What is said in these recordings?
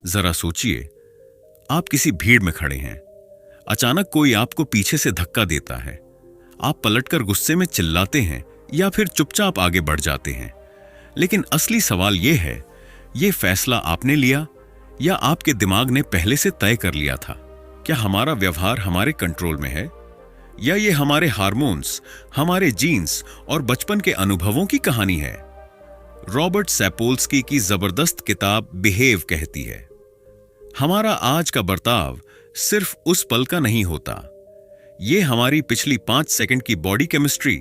जरा सोचिए, आप किसी भीड़ में खड़े हैं। अचानक कोई आपको पीछे से धक्का देता है। आप पलटकर गुस्से में चिल्लाते हैं या फिर चुपचाप आगे बढ़ जाते हैं। लेकिन असली सवाल यह है, यह फैसला आपने लिया या आपके दिमाग ने पहले से तय कर लिया था? क्या हमारा व्यवहार हमारे कंट्रोल में है या ये हमारे हार्मोन्स, हमारे जीन्स और बचपन के अनुभवों की कहानी है? रॉबर्ट सैपोल्स्की की जबरदस्त किताब बिहेव कहती है, हमारा आज का बर्ताव सिर्फ उस पल का नहीं होता, ये हमारी पिछली 5 सेकंड की बॉडी केमिस्ट्री,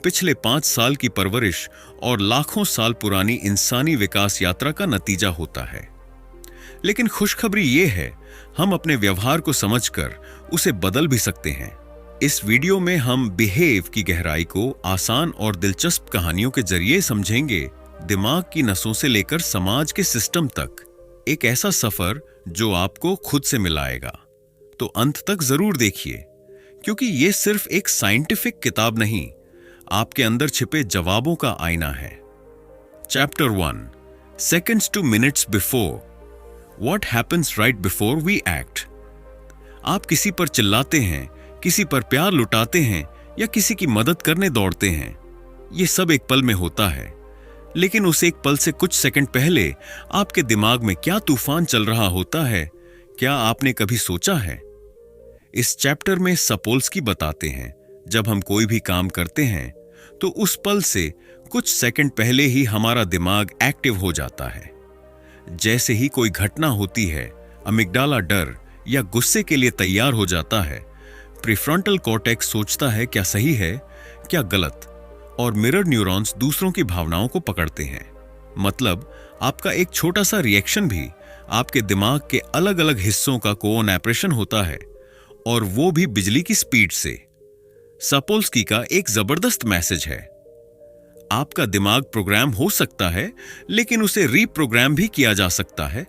पिछले 5 साल की परवरिश और लाखों साल पुरानी इंसानी विकास यात्रा का नतीजा होता है। लेकिन खुशखबरी यह है, हम अपने व्यवहार को समझकर उसे बदल भी सकते हैं। इस वीडियो में हम बिहेव की गहराई को आसान और दिलचस्प कहानियों के जरिए समझेंगे। दिमाग की नसों से लेकर समाज के सिस्टम तक, एक ऐसा सफर जो आपको खुद से मिलाएगा। तो अंत तक जरूर देखिए, क्योंकि यह सिर्फ एक साइंटिफिक किताब नहीं, आपके अंदर छिपे जवाबों का आईना है। Chapter 1, seconds to minutes before, what happens right before we act. आप किसी पर चिल्लाते हैं, किसी पर प्यार लुटाते हैं या किसी की मदद करने दौड़ते हैं। यह सब एक पल में होता है, लेकिन उस एक पल से कुछ सेकंड पहले आपके दिमाग में क्या तूफान चल रहा होता है, क्या आपने कभी सोचा है? इस चैप्टर में सपोल्स्की बताते हैं, जब हम कोई भी काम करते हैं तो उस पल से कुछ सेकंड पहले ही हमारा दिमाग एक्टिव हो जाता है। जैसे ही कोई घटना होती है, अमिगडाला डर या गुस्से के लिए तैयार हो जाता है, प्रीफ्रंटल कॉर्टेक्स सोचता है क्या सही है, क्या गलत, और मिरर न्यूरॉन्स दूसरों की भावनाओं को पकड़ते हैं। मतलब आपका एक छोटा सा रिएक्शन भी आपके दिमाग के अलग अलग हिस्सों का कोऑपरेशन होता है, और वो भी बिजली की स्पीड से। सपोल्स्की का एक जबरदस्त मैसेज है, आपका दिमाग प्रोग्राम हो सकता है, लेकिन उसे रीप्रोग्राम भी किया जा सकता है।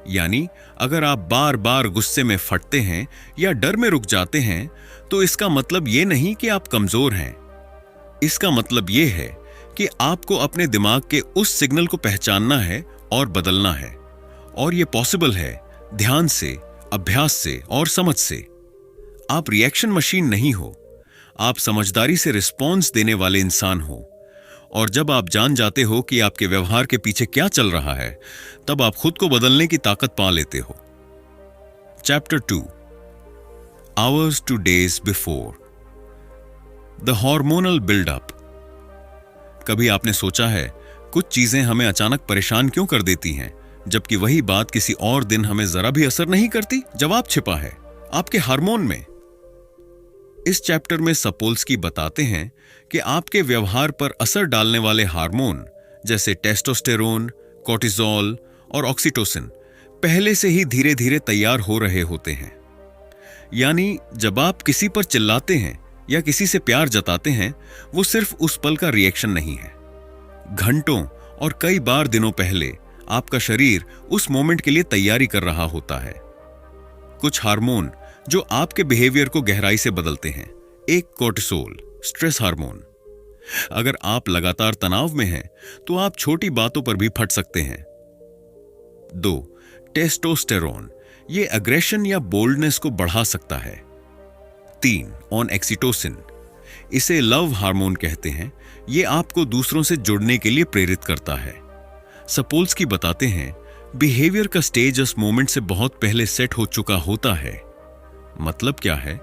यानी अगर आप बार बार गुस्से में फटते हैं या डर में रुक जाते हैं, तो इसका मतलब यह नहीं कि आप कमजोर हैं। इसका मतलब यह है कि आपको अपने दिमाग के उस सिग्नल को पहचानना है और बदलना है। और यह पॉसिबल है ध्यान से, अभ्यास से और समझ से। आप रिएक्शन मशीन नहीं हो, आप समझदारी से रिस्पॉन्स देने वाले इंसान हो। और जब आप जान जाते हो कि आपके व्यवहार के पीछे क्या चल रहा है, तब आप खुद को बदलने की ताकत पा लेते हो। Chapter 2, hours to days before, the hormonal buildup. कभी आपने सोचा है, कुछ चीजें हमें अचानक परेशान क्यों कर देती हैं, जबकि वही बात किसी और दिन हमें जरा भी असर नहीं करती? जवाब छिपा है आपके हार्मोन में। इस चैप्टर में सपोल्स्की बताते हैं कि आपके व्यवहार पर असर डालने वाले हार्मोन जैसे टेस्टोस्टेरोन, कोर्टिसोल और ऑक्सीटोसिन पहले से ही धीरे धीरे तैयार हो रहे होते हैं। यानी जब आप किसी पर चिल्लाते हैं या किसी से प्यार जताते हैं, वो सिर्फ उस पल का रिएक्शन नहीं है। घंटों और कई बार दिनों पहले आपका शरीर उस मोमेंट के लिए तैयारी कर रहा होता है। कुछ हार्मोन जो आपके बिहेवियर को गहराई से बदलते हैं। एक कोर्टिसोल, स्ट्रेस हार्मोन। अगर आप लगातार तनाव में हैं, तो आप छोटी बातों पर भी फट सकते हैं। 2, टेस्टोस्टेरोन, ये अग्रेशन या बोल्डनेस को बढ़ा सकता है। 3, ऑन ऑक्सीटोसिन, इसे लव हार्मोन कहते हैं। ये आपको दूसरों से जुड़ने के लिए प्रेरित करता है। सपोल्स्की बताते हैं, बिहेवियर का स्टेज उस मोमेंट से बहुत पहले सेट हो चुका होता है। मतलब क्या है?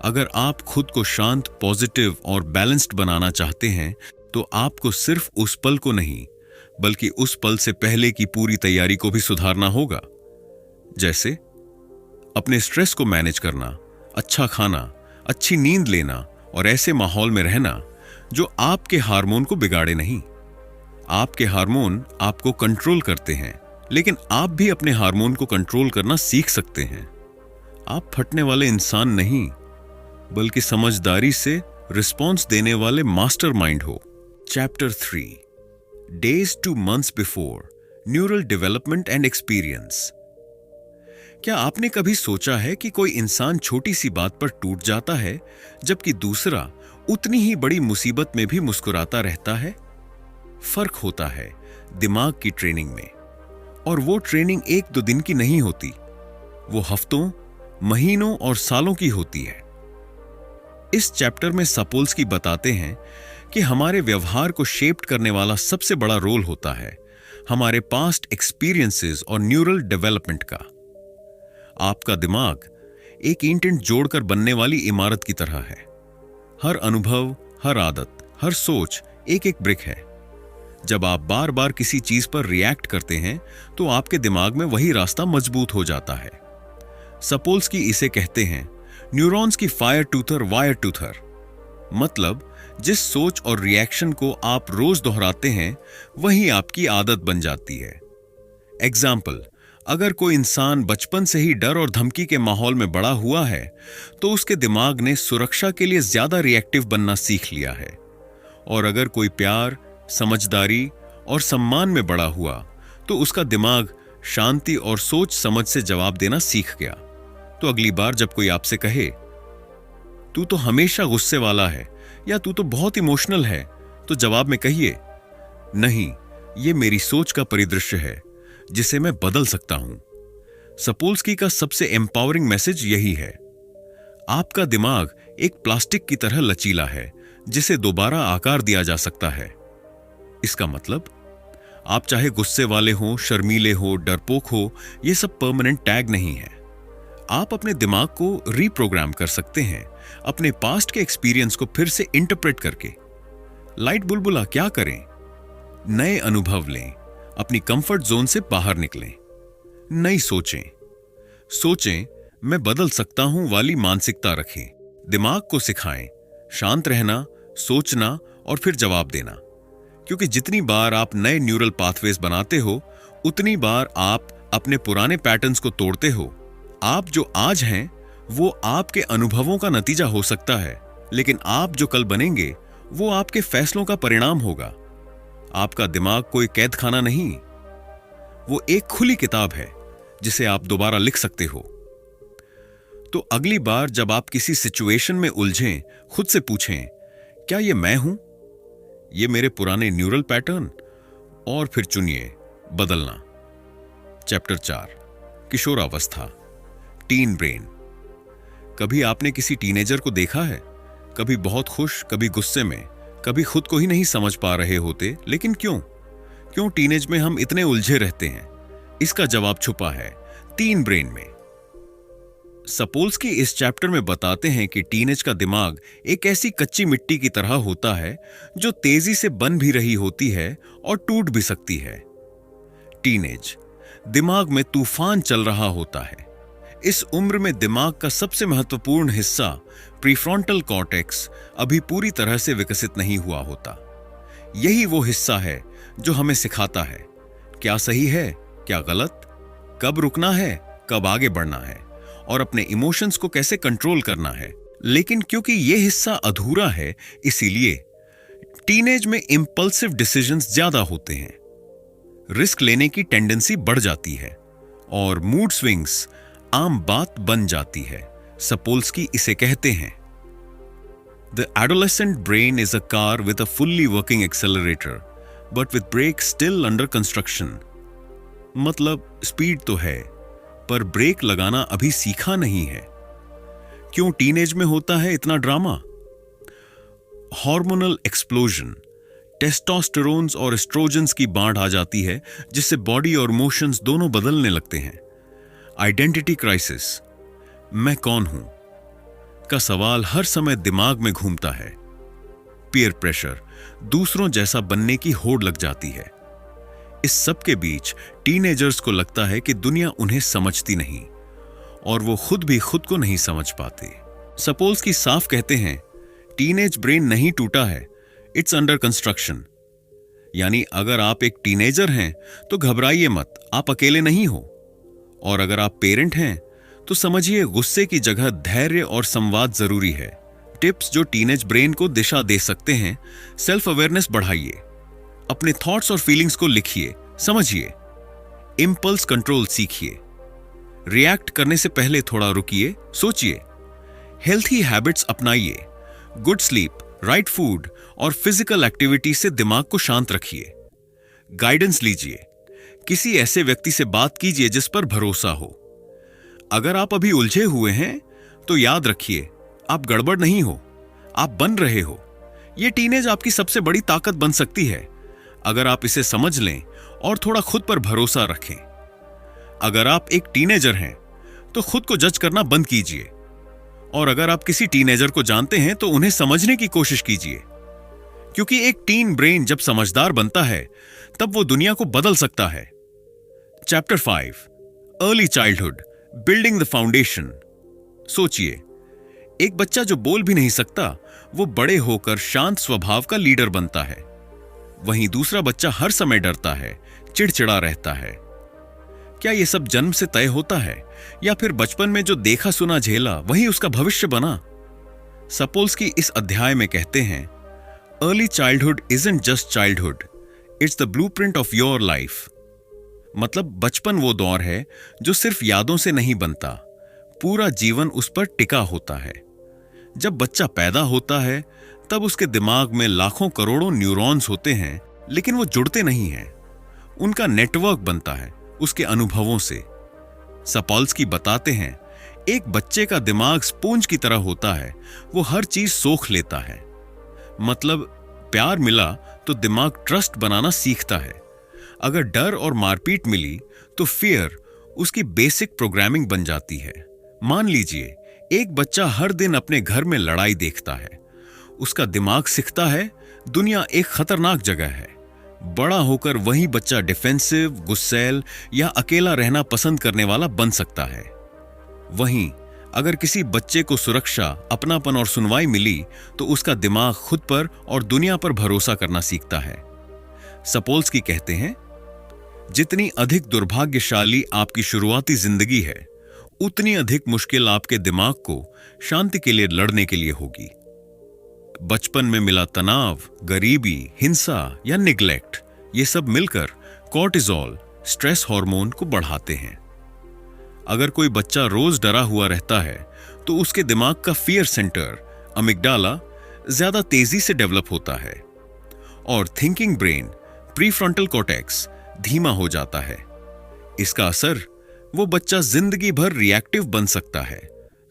अगर आप खुद को शांत, पॉजिटिव और बैलेंस्ड बनाना चाहते हैं, तो आपको सिर्फ उस पल को नहीं, बल्कि उस पल से पहले की पूरी तैयारी को भी सुधारना होगा। जैसे अपने स्ट्रेस को मैनेज करना, अच्छा खाना, अच्छी नींद लेना और ऐसे माहौल में रहना जो आपके हार्मोन को बिगाड़े नहीं। आपके हार्मोन आपको कंट्रोल करते हैं, लेकिन आप भी अपने हार्मोन को कंट्रोल करना सीख सकते हैं। आप फटने वाले इंसान नहीं, बल्कि समझदारी से रिस्पॉन्स देने वाले मास्टरमाइंड हो। Chapter 3, days two months before, neural development and experience. क्या आपने कभी सोचा है कि कोई इंसान छोटी सी बात पर टूट जाता है, जबकि दूसरा उतनी ही बड़ी मुसीबत में भी मुस्कुराता रहता है? फर्क होता है दिमाग की ट्रेनिंग में। और वो ट्रेनिंग एक दो दिन की नहीं होती, वो हफ्तों, महीनों और सालों की होती है। इस चैप्टर में सपोल्स्की बताते हैं कि हमारे व्यवहार को शेप करने वाला सबसे बड़ा रोल होता है हमारे पास्ट एक्सपीरियंसेस और न्यूरल डेवलपमेंट का। आपका दिमाग एक ईंटें जोड़कर बनने वाली इमारत की तरह है। हर अनुभव, हर आदत, हर सोच एक एक ब्रिक है। जब आप बार बार किसी चीज पर रिएक्ट करते हैं तो आपके दिमाग में वही रास्ता मजबूत हो जाता है। सपोल्स्की इसे कहते हैं न्यूरॉन्स की फायर टूथर वायर टूथर। मतलब जिस सोच और रिएक्शन को आप रोज दोहराते हैं वही आपकी आदत बन जाती है। एग्जाम्पल, अगर कोई इंसान बचपन से ही डर और धमकी के माहौल में बड़ा हुआ है तो उसके दिमाग ने सुरक्षा के लिए ज्यादा रिएक्टिव बनना सीख लिया है। और अगर कोई प्यार, समझदारी और सम्मान में बड़ा हुआ तो उसका दिमाग शांति और सोच समझ से जवाब देना सीख गया। तो अगली बार जब कोई आपसे कहे तू तो हमेशा गुस्से वाला है या तू तो बहुत इमोशनल है, तो जवाब में कहिए नहीं, ये मेरी सोच का परिदृश्य है जिसे मैं बदल सकता हूं। सपोल्स्की का सबसे एम्पावरिंग मैसेज यही है। आपका दिमाग एक प्लास्टिक की तरह लचीला है जिसे दोबारा आकार दिया जा सकता है। इसका मतलब आप चाहे गुस्से वाले हो, शर्मीले हो, डरपोक हो, ये सब परमानेंट टैग नहीं है। आप अपने दिमाग को रीप्रोग्राम कर सकते हैं अपने पास्ट के एक्सपीरियंस को फिर से इंटरप्रेट करके। लाइट बुलबुला क्या करें? नए अनुभव लें, अपनी कंफर्ट जोन से बाहर निकलें, नई सोचें मैं बदल सकता हूं वाली मानसिकता रखें। दिमाग को सिखाएं शांत रहना, सोचना और फिर जवाब देना। क्योंकि जितनी बार आप नए न्यूरल पाथवेज बनाते हो उतनी बार आप अपने पुराने पैटर्न्स को तोड़ते हो। आप जो आज हैं वो आपके अनुभवों का नतीजा हो सकता है, लेकिन आप जो कल बनेंगे वो आपके फैसलों का परिणाम होगा। आपका दिमाग कोई कैद खाना नहीं, वो एक खुली किताब है जिसे आप दोबारा लिख सकते हो। तो अगली बार जब आप किसी सिचुएशन में उलझें, खुद से पूछें, क्या ये मैं हूं? ये मेरे पुराने न्यूरल पैटर्न? और फिर चुनिए बदलना। चैप्टर 4, किशोरावस्था, टीन ब्रेन। कभी आपने किसी टीनेजर को देखा है? कभी बहुत खुश, कभी गुस्से में, कभी खुद को ही नहीं समझ पा रहे होते। लेकिन क्यों टीनेज में हम इतने उलझे रहते हैं? इसका जवाब छुपा है टीन ब्रेन में। सपोल्स्की इस चैप्टर में बताते हैं कि टीनेज का दिमाग एक ऐसी कच्ची मिट्टी की तरह होता है जो तेजी से बन भी रही होती है और टूट भी सकती है। टीनेज दिमाग में तूफान चल रहा होता है। इस उम्र में दिमाग का सबसे महत्वपूर्ण हिस्सा प्रीफ्रंटल कॉर्टेक्स अभी पूरी तरह से विकसित नहीं हुआ होता। यही वो हिस्सा है जो हमें सिखाता है क्या सही है, क्या गलत, कब रुकना है, कब आगे बढ़ना है और अपने इमोशंस को कैसे कंट्रोल करना है। लेकिन क्योंकि यह हिस्सा अधूरा है, इसीलिए टीनेज में इंपल्सिव डिसीजंस ज्यादा होते हैं, रिस्क लेने की टेंडेंसी बढ़ जाती है और मूड स्विंग्स आम बात बन जाती है। सपोल्स्की इसे कहते हैं the adolescent brain is a car with a fully working accelerator but with brake still under construction. मतलब स्पीड तो है पर ब्रेक लगाना अभी सीखा नहीं है। क्यों टीनेज में होता है इतना ड्रामा? हार्मोनल एक्सप्लोजन, टेस्टोस्टेरोन्स और एस्ट्रोजन्स की बाढ़ आ जाती है जिससे बॉडी और इमोशंस दोनों बदलने लगते हैं। आइडेंटिटी क्राइसिस, मैं कौन हूं का सवाल हर समय दिमाग में घूमता है। पीयर प्रेशर, दूसरों जैसा बनने की होड़ लग जाती है। इस सब के बीच टीनेजर्स को लगता है कि दुनिया उन्हें समझती नहीं और वो खुद भी खुद को नहीं समझ पाते। सपोल्स्की साफ कहते हैं टीनेज ब्रेन नहीं टूटा है, इट्स अंडर कंस्ट्रक्शन। यानी अगर आप एक टीनेजर हैं तो घबराइए मत, आप अकेले नहीं हो। और अगर आप पेरेंट हैं तो समझिए गुस्से की जगह धैर्य और संवाद जरूरी है। टिप्स जो टीनेज ब्रेन को दिशा दे सकते हैं: सेल्फ अवेयरनेस बढ़ाइए, अपने थॉट्स और फीलिंग्स को लिखिए, समझिए, इंपल्स कंट्रोल सीखिए, रिएक्ट करने से पहले थोड़ा रुकिए, सोचिए, हेल्थी हैबिट्स अपनाइए, गुड स्लीप, राइट फूड और फिजिकल एक्टिविटी से दिमाग को शांत रखिए, गाइडेंस लीजिए, किसी ऐसे व्यक्ति से बात कीजिए जिस पर भरोसा हो। अगर आप अभी उलझे हुए हैं तो याद रखिए, आप गड़बड़ नहीं हो, आप बन रहे हो। यह टीनेज आपकी सबसे बड़ी ताकत बन सकती है अगर आप इसे समझ लें और थोड़ा खुद पर भरोसा रखें। अगर आप एक टीनेजर हैं तो खुद को जज करना बंद कीजिए, और अगर आप किसी टीनेजर को जानते हैं तो उन्हें समझने की कोशिश कीजिए, क्योंकि एक टीन ब्रेन जब समझदार बनता है तब वो दुनिया को बदल सकता है। Chapter 5, early childhood, building the foundation. सोचिए, एक बच्चा जो बोल भी नहीं सकता वो बड़े होकर शांत स्वभाव का लीडर बनता है। वहीं दूसरा बच्चा हर समय डरता है, चिड़चिड़ा रहता है। क्या यह सब जन्म से तय होता है या फिर बचपन में जो देखा सुना झेला वही उसका भविष्य बना? सपोल्स्की इस अध्याय में कहते हैं, early childhood isn't just childhood, it's the blueprint of your life. मतलब बचपन वो दौर है जो सिर्फ यादों से नहीं बनता, पूरा जीवन उस पर टिका होता है। जब बच्चा पैदा होता है तब उसके दिमाग में लाखों करोड़ों न्यूरॉन्स होते हैं, लेकिन वो जुड़ते नहीं हैं। उनका नेटवर्क बनता है उसके अनुभवों से। सपोल्स्की बताते हैं, एक बच्चे का दिमाग स्पंज की तरह होता है, वो हर चीज सोख लेता है। मतलब प्यार मिला तो दिमाग ट्रस्ट बनाना सीखता है। अगर डर और मारपीट मिली तो फियर उसकी बेसिक प्रोग्रामिंग बन जाती है। मान लीजिए एक बच्चा हर दिन अपने घर में लड़ाई देखता है, उसका दिमाग सीखता है दुनिया एक खतरनाक जगह है। बड़ा होकर वही बच्चा डिफेंसिव, गुस्सैल या अकेला रहना पसंद करने वाला बन सकता है। वहीं अगर किसी बच्चे को सुरक्षा, अपनापन और सुनवाई मिली तो उसका दिमाग खुद पर और दुनिया पर भरोसा करना सीखता है। सपोल्स्की कहते हैं, जितनी अधिक दुर्भाग्यशाली आपकी शुरुआती जिंदगी है, उतनी अधिक मुश्किल आपके दिमाग को शांति के लिए लड़ने के लिए होगी। बचपन में मिला तनाव, गरीबी, हिंसा या निग्लेक्ट, ये सब मिलकर कॉर्टिसोल, स्ट्रेस हार्मोन को बढ़ाते हैं। अगर कोई बच्चा रोज डरा हुआ रहता है तो उसके दिमाग का फियर सेंटर, अमिग्डाला, ज्यादा तेजी से डेवलप होता है और थिंकिंग ब्रेन, प्रीफ्रंटल कॉर्टेक्स, धीमा हो जाता है। इसका असर, वो बच्चा जिंदगी भर रिएक्टिव बन सकता है,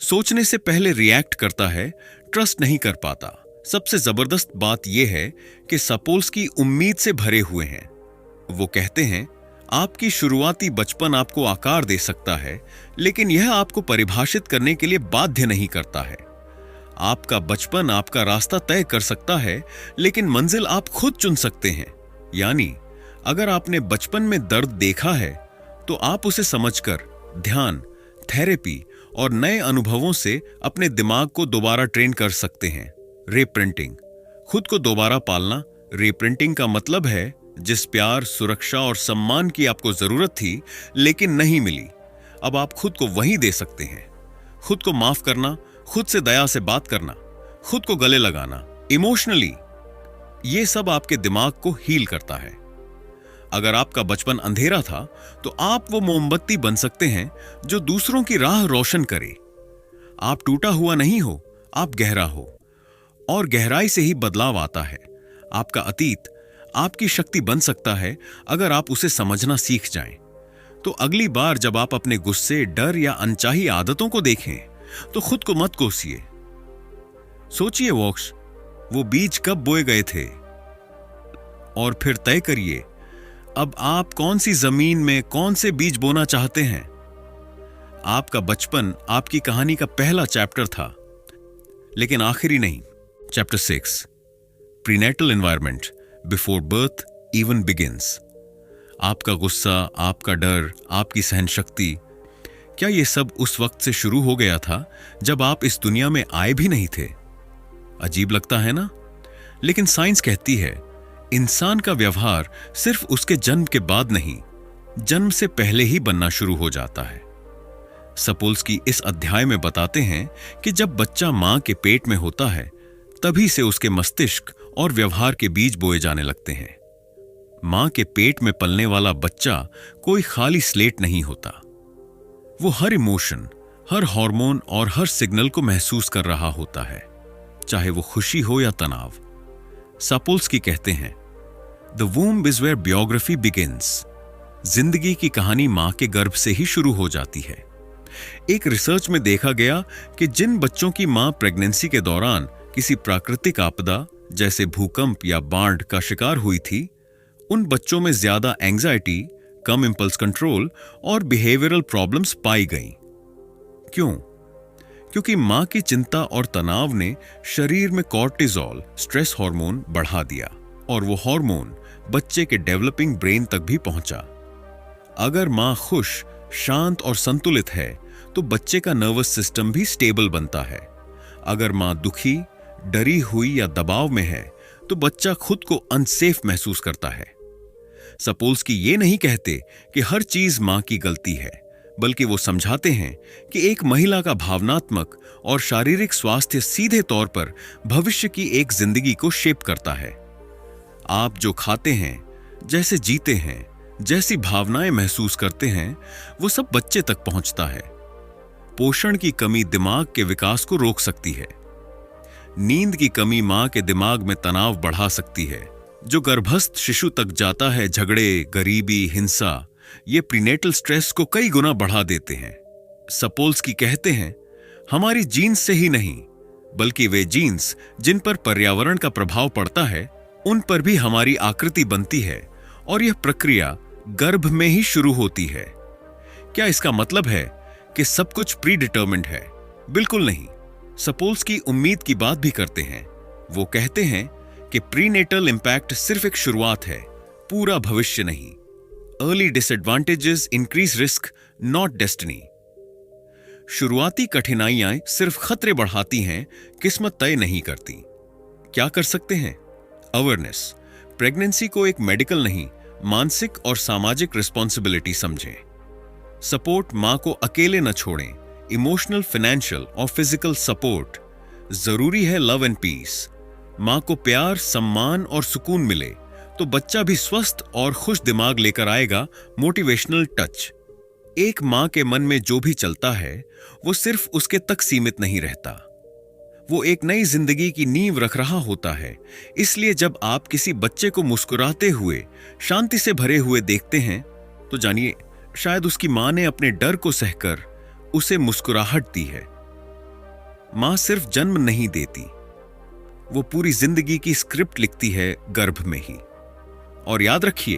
सोचने से पहले रिएक्ट करता है, ट्रस्ट नहीं कर पाता। सबसे जबरदस्त बात यह है कि सपोल्स्की उम्मीद से भरे हुए हैं। वो कहते हैं, आपकी शुरुआती बचपन आपको आकार दे सकता है, लेकिन यह आपको परिभाषित करने के लिए बाध्य नहीं करता है। आपका बचपन आपका रास्ता तय कर सकता है, लेकिन मंजिल आप खुद चुन सकते हैं। यानी अगर आपने बचपन में दर्द देखा है तो आप उसे समझकर ध्यान, थेरेपी और नए अनुभवों से अपने दिमाग को दोबारा ट्रेन कर सकते हैं। रीप्रिंटिंग, खुद को दोबारा पालना। रीप्रिंटिंग का मतलब है जिस प्यार, सुरक्षा और सम्मान की आपको जरूरत थी लेकिन नहीं मिली, अब आप खुद को वही दे सकते हैं। खुद को माफ करना, खुद से दया से बात करना, खुद को गले लगाना, इमोशनली, ये सब आपके दिमाग को हील करता है। अगर आपका बचपन अंधेरा था तो आप वो मोमबत्ती बन सकते हैं जो दूसरों की राह रोशन करे। आप टूटा हुआ नहीं हो, आप गहरा हो, और गहराई से ही बदलाव आता है। आपका अतीत आपकी शक्ति बन सकता है अगर आप उसे समझना सीख जाएं। तो अगली बार जब आप अपने गुस्से, डर या अनचाही आदतों को देखें तो खुद को मत कोसिए। सोचिए वॉक्स, वो बीज कब बोए गए थे, और फिर तय करिए अब आप कौन सी जमीन में कौन से बीज बोना चाहते हैं। आपका बचपन आपकी कहानी का पहला चैप्टर था, लेकिन आखिरी नहीं। Chapter 6, prenatal environment before birth even begins. आपका गुस्सा, आपका डर, आपकी सहनशक्ति, क्या ये सब उस वक्त से शुरू हो गया था जब आप इस दुनिया में आए भी नहीं थे? अजीब लगता है ना? लेकिन साइंस कहती है इंसान का व्यवहार सिर्फ उसके जन्म के बाद नहीं, जन्म से पहले ही बनना शुरू हो जाता है। सपोल्स्की इस अध्याय में बताते हैं कि जब बच्चा मां के पेट में होता है तभी से उसके मस्तिष्क और व्यवहार के बीज बोए जाने लगते हैं। मां के पेट में पलने वाला बच्चा कोई खाली स्लेट नहीं होता। वो हर इमोशन, हर हार्मोन और हर सिग्नल को महसूस कर रहा होता है, चाहे वो खुशी हो या तनाव। सपोल्स्की कहते हैं, the womb is where biography begins. जिंदगी की कहानी मां के गर्भ से ही शुरू हो जाती है। एक रिसर्च में देखा गया कि जिन बच्चों की मां प्रेगनेंसी के दौरान किसी प्राकृतिक आपदा जैसे भूकंप या बाढ़ का शिकार हुई थी, उन बच्चों में ज्यादा एंजाइटी, कम इंपल्स कंट्रोल और बिहेवियरल प्रॉब्लम्स पाई गईं। क्यों? क्योंकि मां की चिंता और तनाव ने शरीर में कॉर्टिसोल, स्ट्रेस हार्मोन बढ़ा दिया और वो हार्मोन बच्चे के डेवलपिंग ब्रेन तक भी पहुंचा। अगर मां खुश, शांत और संतुलित है तो बच्चे का नर्वस सिस्टम भी स्टेबल बनता है। अगर मां दुखी, डरी हुई या दबाव में है तो बच्चा खुद को अनसेफ महसूस करता है। सपोल्स्की ये नहीं कहते कि हर चीज मां की गलती है, बल्कि वो समझाते हैं कि एक महिला का भावनात्मक और शारीरिक स्वास्थ्य सीधे तौर पर भविष्य की एक जिंदगी को शेप करता है। आप जो खाते हैं, जैसे जीते हैं, जैसी भावनाएं महसूस करते हैं, वो सब बच्चे तक पहुंचता है। पोषण की कमी दिमाग के विकास को रोक सकती है। नींद की कमी मां के दिमाग में तनाव बढ़ा सकती है, जो गर्भस्थ शिशु तक जाता है। झगड़े, गरीबी, हिंसा ये प्रीनेटल स्ट्रेस को कई गुना बढ़ा देते हैं। सपोल्स्की कहते हैं, हमारी जीन्स से ही नहीं, बल्कि वे जीन्स जिन पर पर्यावरण का प्रभाव पड़ता है, उन पर भी हमारी आकृति बनती है और यह प्रक्रिया गर्भ में ही शुरू होती है। क्या इसका मतलब है कि सब कुछ प्री डिटर्मिन्ड है? बिल्कुल नहीं। सपोल्स्की उम्मीद की बात भी करते हैं। वो कहते हैं कि प्रीनेटल इंपैक्ट सिर्फ एक शुरुआत है, पूरा भविष्य नहीं। Early disadvantages increase risk, not destiny. शुरुआती कठिनाइयां सिर्फ खतरे बढ़ाती हैं, किस्मत तय नहीं करती। क्या कर सकते हैं? अवेयरनेस। प्रेगनेंसी को एक मेडिकल नहीं, मानसिक और सामाजिक रिस्पॉन्सिबिलिटी समझें। सपोर्ट, मां को अकेले न छोड़ें। इमोशनल, फाइनेंशियल और फिजिकल सपोर्ट जरूरी है। Love and peace. मां को प्यार, सम्मान और सुकून मिले तो बच्चा भी स्वस्थ और खुश दिमाग लेकर आएगा। Motivational touch. एक मां के मन में जो भी चलता है वो सिर्फ उसके तक सीमित नहीं रहता, वो एक नई जिंदगी की नींव रख रहा होता है। इसलिए जब आप किसी बच्चे को मुस्कुराते हुए, शांति से भरे हुए देखते हैं तो जानिए, शायद उसकी मां ने अपने डर को सहकर उसे मुस्कुराहट दी है। मां सिर्फ जन्म नहीं देती, वो पूरी जिंदगी की स्क्रिप्ट लिखती है गर्भ में ही। और याद रखिए,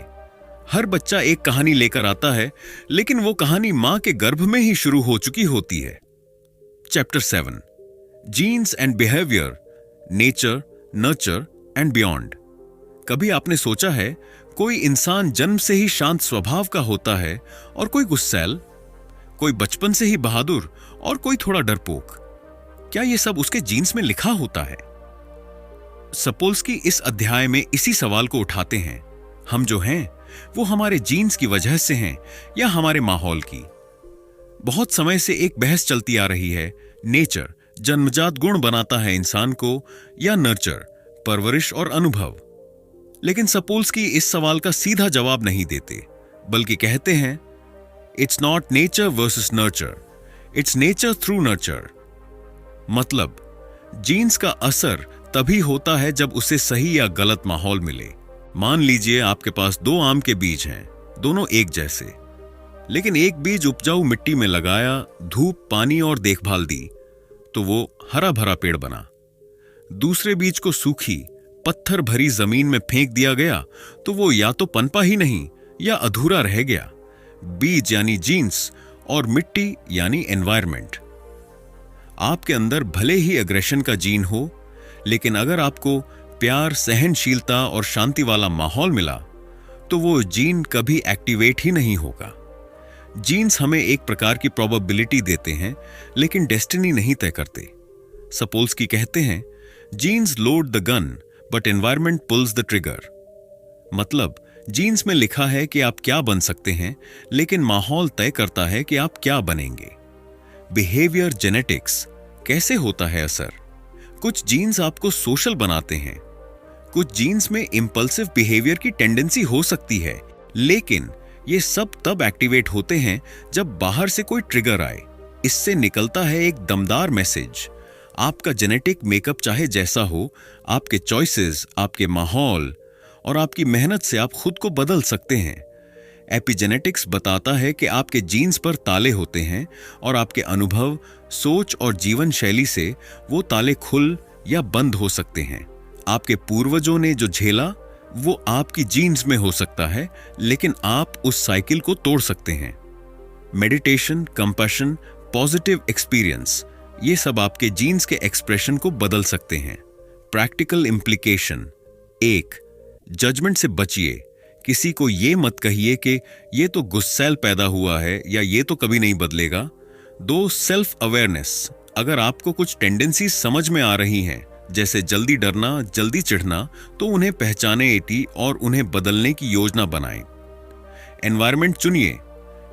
हर बच्चा एक कहानी लेकर आता है, लेकिन वो कहानी मां के गर्भ में ही शुरू हो चुकी होती है। Chapter 7, genes and behaviour, nature, nurture and beyond. कभी आपने सोचा है, कोई इंसान जन्म से ही शांत स्वभाव का होता है और कोई गुस्सैल, कोई बचपन से ही बहादुर और कोई थोड़ा डरपोक। क्या यह सब उसके जीन्स में लिखा होता है? सपोल्स्की इस अध्याय में इसी सवाल को उठाते हैं। हम जो हैं वो हमारे जीन्स की वजह से हैं या हमारे माहौल की? बहुत समय से एक बहस चलती आ रही है, नेचर जन्मजात गुण बनाता है इंसान को या नर्चर परवरिश और अनुभव। लेकिन सपोल्स्की इस सवाल का सीधा जवाब नहीं देते, बल्कि कहते हैं, it's not nature versus nurture, it's nature through nurture. मतलब जीन्स का असर तभी होता है जब उसे सही या गलत माहौल मिले। मान लीजिए आपके पास 2 आम के बीज हैं, दोनों एक जैसे, लेकिन एक बीज उपजाऊ मिट्टी में लगाया, धूप, पानी और देखभाल दी तो वो हरा भरा पेड़ बना। दूसरे बीज को सूखी, पत्थर भरी जमीन में फेंक दिया गया तो वो या तो पनपा ही नहीं या अधूरा रह गया। बीज यानी जीन्स और मिट्टी यानी एनवायरनमेंट। आपके अंदर भले ही एग्रेशन का जीन हो, लेकिन अगर आपको प्यार, सहनशीलता और शांति वाला माहौल मिला तो वो जीन कभी एक्टिवेट ही नहीं होगा। जीन्स हमें एक प्रकार की प्रोबेबिलिटी देते हैं, लेकिन डेस्टिनी नहीं तय करते। सपोल्स्की कहते हैं, genes load the gun but environment pulls the trigger. मतलब जीन्स में लिखा है कि आप क्या बन सकते हैं, लेकिन माहौल तय करता है कि आप क्या बनेंगे। बिहेवियर जेनेटिक्स कैसे होता है असर? कुछ जीन्स आपको सोशल बनाते हैं, कुछ जीन्स में इंपल्सिव बिहेवियर की टेंडेंसी हो सकती है, लेकिन ये सब तब एक्टिवेट होते हैं जब बाहर से कोई ट्रिगर आए। इससे निकलता है एक दमदार मैसेज। आपका जेनेटिक मेकअप चाहे जैसा हो, आपके चॉइसेस, आपके माहौल और आपकी मेहनत से आप खुद को बदल सकते हैं। एपिजेनेटिक्स बताता है कि आपके जीन्स पर ताले होते हैं और आपके अनुभव, सोच और जीवन शैली से वो ताले खुल या बंद हो सकते हैं। आपके पूर्वजों ने जो झेला वो आपकी जीन्स में हो सकता है, लेकिन आप उस साइकिल को तोड़ सकते हैं। मेडिटेशन, कंपैशन, पॉजिटिव एक्सपीरियंस, ये सब आपके जीन्स के एक्सप्रेशन को बदल सकते हैं। Practical implication: 1. जजमेंट से बचिए। किसी को ये मत कहिए कि ये तो गुस्सैल पैदा हुआ है या ये तो कभी नहीं बदलेगा। 2. सेल्फ अवेयरनेस: अगर आपको कुछ टेंडेंसीज समझ में आ रही हैं, जैसे जल्दी डरना, जल्दी चिढ़ना, तो उन्हें पहचाने और उन्हें बदलने की योजना बनाएं। एनवायरनमेंट चुनिए,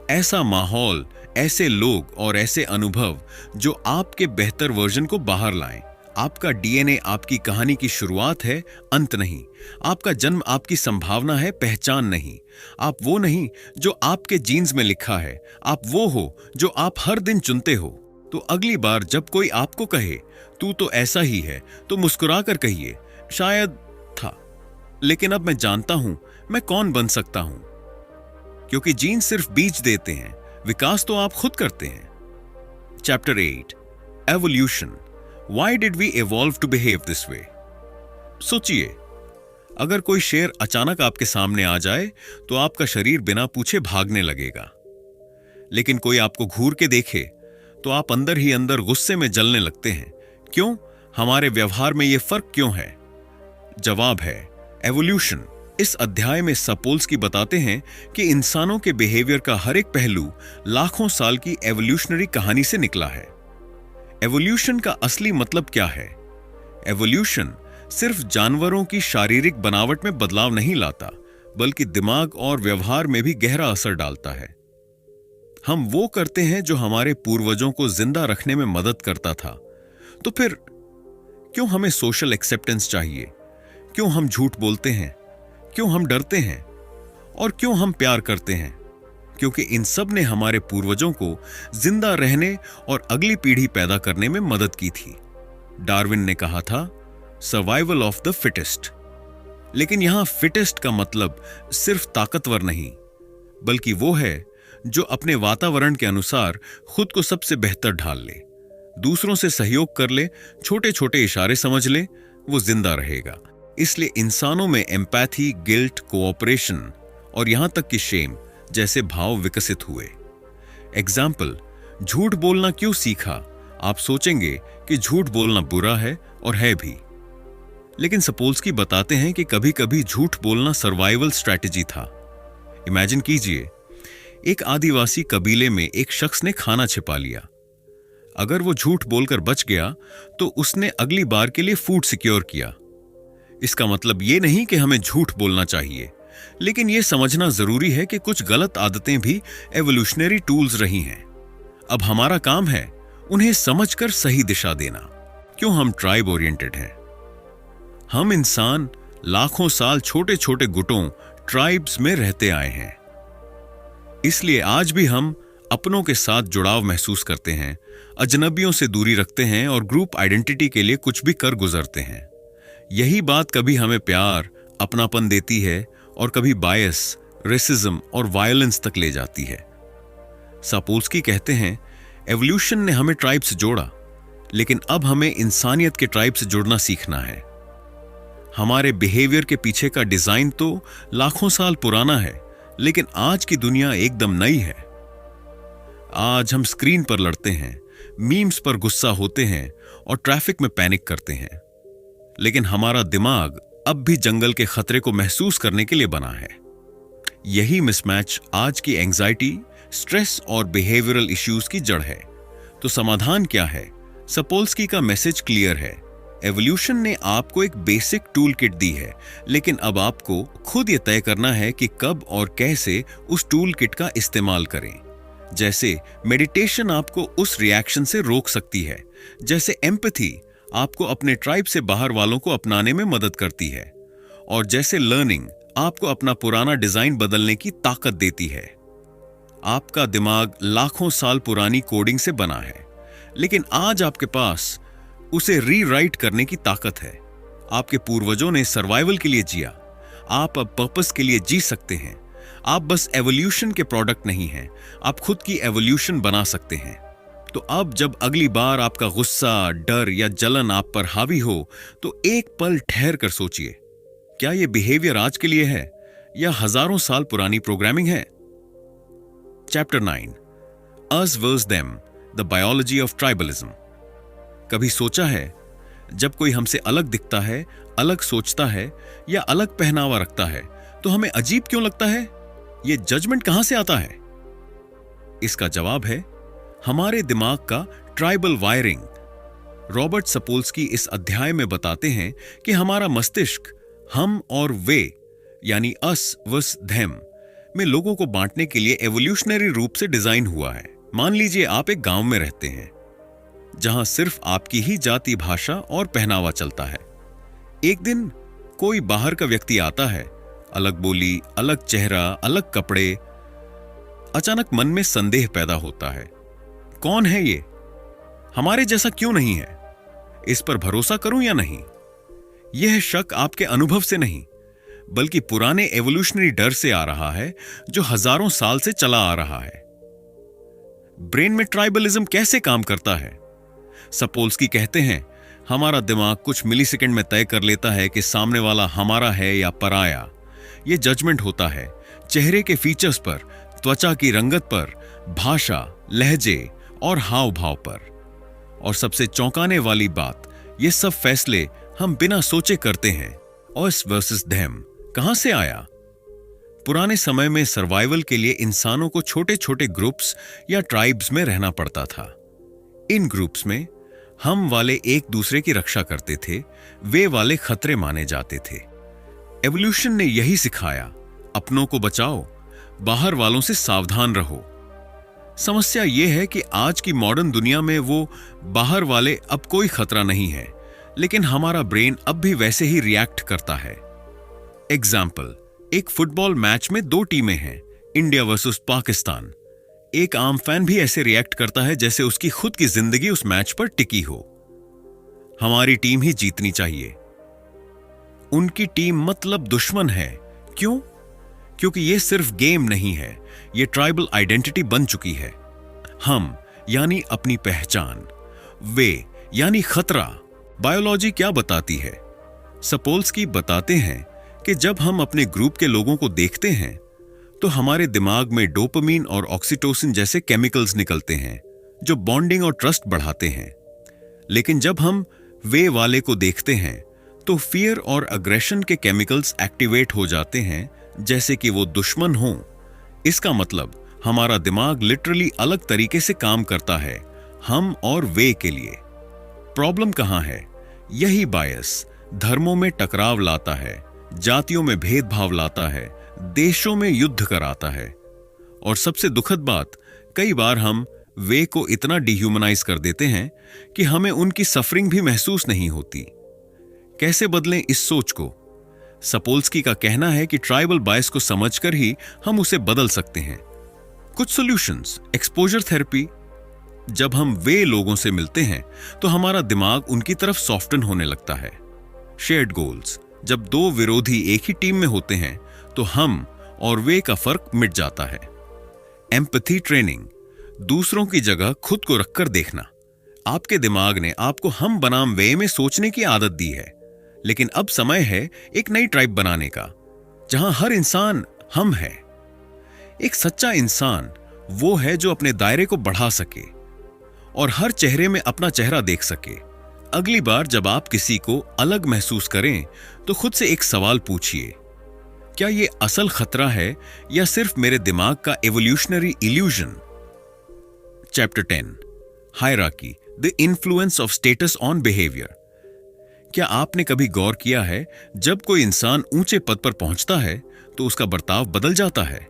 ऐसा माहौल, ऐसे लोग और ऐसे अनुभव जो आपके बेहतर वर्जन को बाहर लाएं। आपका डीएनए आपकी कहानी की शुरुआत है, अंत नहीं। आपका जन्म आपकी संभावना है, पहचान नहीं। आप वो नहीं जो आपके जीन्स में लिखा है, आप वो हो जो आप हर दिन चुनते हो। तो अगली बार जब कोई आपको कहे तू तो ऐसा ही है, तो मुस्कुराकर कहिए, शायद था, लेकिन अब मैं जानता हूं मैं कौन बन सकता हूं। क्योंकि जीन्स सिर्फ बीज देते हैं, विकास तो आप खुद करते हैं। Chapter 8, evolution. Why did we evolve to behave this way? सोचिए, अगर कोई शेर अचानक आपके सामने आ जाए तो आपका शरीर बिना पूछे भागने लगेगा, लेकिन कोई आपको घूर के देखे तो आप अंदर ही अंदर गुस्से में जलने लगते हैं। क्यों? हमारे व्यवहार में यह फर्क क्यों है? जवाब है एवोल्यूशन। इस अध्याय में सपोल्स्की बताते हैं कि इंसानों के बिहेवियर का हर एक पहलू लाखों साल की एवोल्यूशनरी कहानी से निकला है। एवोल्यूशन का असली मतलब क्या है? एवोल्यूशन सिर्फ जानवरों की शारीरिक बनावट में बदलाव नहीं लाता, बल्कि दिमाग और व्यवहार में भी गहरा असर डालता है। हम वो करते हैं जो हमारे पूर्वजों को जिंदा रखने में मदद करता था। तो फिर क्यों हमें सोशल एक्सेप्टेंस चाहिए? क्यों हम झूठ बोलते हैं? क्यों हम डरते हैं? और क्यों हम प्यार करते हैं? क्योंकि इन सब ने हमारे पूर्वजों को जिंदा रहने और अगली पीढ़ी पैदा करने में मदद की थी। डार्विन ने कहा था, सर्वाइवल ऑफ द फिटेस्ट। लेकिन यहां फिटेस्ट का मतलब सिर्फ ताकतवर नहीं, बल्कि वो है जो अपने वातावरण के अनुसार खुद को सबसे बेहतर ढाल ले, दूसरों से सहयोग कर ले, छोटे छोटे इशारे समझ ले, वो जिंदा रहेगा। इसलिए इंसानों में एम्पैथी, गिल्ट, कोऑपरेशन और यहां तक कि शेम जैसे भाव विकसित हुए। एग्जाम्पल, झूठ बोलना क्यों सीखा? आप सोचेंगे कि झूठ बोलना बुरा है, और है भी। लेकिन सपोल्स्की बताते हैं कि कभी कभी झूठ बोलना सर्वाइवल स्ट्रैटेजी था। इमेजिन कीजिए, एक आदिवासी कबीले में एक शख्स ने खाना छिपा लिया। अगर वो झूठ बोलकर बच गया तो उसने अगली बार के लिए फूड सिक्योर किया। इसका मतलब ये नहीं कि हमें झूठ बोलना चाहिए, लेकिन यह समझना जरूरी है कि कुछ गलत आदतें भी एवोल्यूशनरी टूल्स रही हैं। अब हमारा काम है उन्हें समझकर सही दिशा देना। क्यों हम ट्राइब ओरिएंटेड हैं? हम इंसान लाखों साल छोटे छोटे गुटों, ट्राइब्स में रहते आए हैं। इसलिए आज भी हम अपनों के साथ जुड़ाव महसूस करते हैं, अजनबियों से दूरी रखते हैं और ग्रुप आइडेंटिटी के लिए कुछ भी कर गुजरते हैं। यही बात कभी हमें प्यार, अपनापन देती है और कभी बायस, रेसिज्म और वायलेंस तक ले जाती है। सपोल्स्की कहते हैं, एवोल्यूशन ने हमें ट्राइब से जोड़ा, लेकिन अब हमें इंसानियत के ट्राइब से जुड़ना सीखना है। हमारे बिहेवियर के पीछे का डिजाइन तो लाखों साल पुराना है, लेकिन आज की दुनिया एकदम नई है। आज हम स्क्रीन पर लड़ते हैं, मीम्स पर गुस्सा होते हैं और ट्रैफिक में पैनिक करते हैं, लेकिन हमारा दिमाग अब भी जंगल के खतरे को महसूस करने के लिए बना है। यही मिसमैच आज की एंजाइटी, स्ट्रेस और बिहेवियरल इश्यूज की जड़ है। तो समाधान क्या है? सपोल्स्की का मैसेज क्लियर है। एवोल्यूशन ने आपको एक बेसिक टूल किट दी है, लेकिन अब आपको खुद ये तय करना है कि कब और कैसे उस टूल किट का इस्तेमाल करें। जैसे मेडिटेशन आपको उस रिएक्शन से रोक सकती है, जैसे एम्पैथी आपको अपने ट्राइब से बाहर वालों को अपनाने में मदद करती है, और जैसे लर्निंग आपको अपना पुराना डिजाइन बदलने की ताकत देती है। आपका दिमाग लाखों साल पुरानी कोडिंग से बना है, लेकिन आज आपके पास उसे रीराइट करने की ताकत है। आपके पूर्वजों ने सर्वाइवल के लिए जिया, आप अब पर्पस के लिए जी सकते हैं। आप बस एवोल्यूशन के प्रोडक्ट नहीं हैं, आप खुद की एवोल्यूशन बना सकते हैं। तो अब जब अगली बार आपका गुस्सा, डर या जलन आप पर हावी हो, तो एक पल ठहर कर सोचिए, क्या यह बिहेवियर आज के लिए है या हजारों साल पुरानी प्रोग्रामिंग है? Chapter 9, us versus them, the biology of tribalism. कभी सोचा है, जब कोई हमसे अलग दिखता है, अलग सोचता है या अलग पहनावा रखता है, तो हमें अजीब क्यों लगता है? यह जजमेंट कहां से आता है? इसका जवाब है हमारे दिमाग का ट्राइबल वायरिंग। रॉबर्ट सपोल्स्की इस अध्याय में बताते हैं कि हमारा मस्तिष्क हम और वे यानी अस वर्स देम में लोगों को बांटने के लिए एवोल्यूशनरी रूप से डिजाइन हुआ है। मान लीजिए आप एक गांव में रहते हैं जहां सिर्फ आपकी ही जाति, भाषा और पहनावा चलता है। एक दिन कोई बाहर का व्यक्ति आता है, अलग बोली, अलग चेहरा, अलग कपड़े। अचानक मन में संदेह पैदा होता है, कौन है ये? हमारे जैसा क्यों नहीं है? इस पर भरोसा करूं या नहीं? यह शक आपके अनुभव से नहीं, बल्कि पुराने एवोल्यूशनरी डर से आ रहा है जो हजारों साल से चला आ रहा है। ब्रेन में ट्राइबलिज्म कैसे काम करता है? सपोल्स्की कहते हैं, हमारा दिमाग कुछ मिलीसेकंड में तय कर लेता है कि सामने वाला हमारा है या पराया। यह जजमेंट होता है चेहरे के फीचर्स पर, त्वचा की रंगत पर, भाषा, लहजे और हाव भाव पर। और सबसे चौंकाने वाली बात, ये सब फैसले हम बिना सोचे करते हैं। अस वर्सेस देम कहां से आया? पुराने समय में सर्वाइवल के लिए इंसानों को छोटे छोटे ग्रुप्स या ट्राइब्स में रहना पड़ता था। इन ग्रुप्स में हम वाले एक दूसरे की रक्षा करते थे, वे वाले खतरे माने जाते थे। एवोल्यूशन ने यही सिखाया, अपनों को बचाओ, बाहर वालों से सावधान रहो। समस्या यह है कि आज की मॉडर्न दुनिया में वो बाहर वाले अब कोई खतरा नहीं है, लेकिन हमारा ब्रेन अब भी वैसे ही रिएक्ट करता है। एग्जाम्पल, एक फुटबॉल मैच में दो टीमें हैं, इंडिया वर्सेस पाकिस्तान। एक आम फैन भी ऐसे रिएक्ट करता है जैसे उसकी खुद की जिंदगी उस मैच पर टिकी हो। हमारी टीम ही जीतनी चाहिए। उनकी टीम मतलब दुश्मन है। क्यों? क्योंकि यह सिर्फ गेम नहीं है, यह ट्राइबल आइडेंटिटी बन चुकी है। हम यानी अपनी पहचान, वे यानी खतरा। बायोलॉजी क्या बताती है? सपोल्स्की बताते हैं कि जब हम अपने ग्रुप के लोगों को देखते हैं तो हमारे दिमाग में डोपामीन और ऑक्सीटोसिन जैसे केमिकल्स निकलते हैं जो बॉन्डिंग और ट्रस्ट बढ़ाते हैं। लेकिन जब हम वे वाले को देखते हैं तो फियर और अग्रेशन के केमिकल्स एक्टिवेट हो जाते हैं, जैसे कि वो दुश्मन हो। इसका मतलब हमारा दिमाग लिटरली अलग तरीके से काम करता है, हम और वे के लिए। प्रॉब्लम कहां है? यही बायस धर्मों में टकराव लाता है, जातियों में भेदभाव लाता है, देशों में युद्ध कराता है। और सबसे दुखद बात, कई बार हम वे को इतना डिह्यूमनाइज कर देते हैं कि हमें उनकी सफरिंग भी महसूस नहीं होती। कैसे बदलें इस सोच को? सपोल्स्की का कहना है कि ट्राइबल बायस को समझकर ही हम उसे बदल सकते हैं। कुछ सॉल्यूशंस, एक्सपोजर थेरेपी। जब हम वे लोगों से मिलते हैं तो हमारा दिमाग उनकी तरफ सॉफ्टन होने लगता है। शेयर्ड गोल्स, जब दो विरोधी एक ही टीम में होते हैं तो हम और वे का फर्क मिट जाता है। एम्पैथी ट्रेनिंग, दूसरों की जगह खुद को रखकर देखना। आपके दिमाग ने आपको हम बनाम वे में सोचने की आदत दी है, लेकिन अब समय है एक नई ट्राइब बनाने का, जहां हर इंसान हम है। एक सच्चा इंसान वो है जो अपने दायरे को बढ़ा सके और हर चेहरे में अपना चेहरा देख सके। अगली बार जब आप किसी को अलग महसूस करें तो खुद से एक सवाल पूछिए, क्या ये असल खतरा है या सिर्फ मेरे दिमाग का evolutionary illusion? Chapter 10, hierarchy, the influence of status on behaviour. क्या आपने कभी गौर किया है, जब कोई इंसान ऊंचे पद पर पहुंचता है तो उसका बर्ताव बदल जाता है?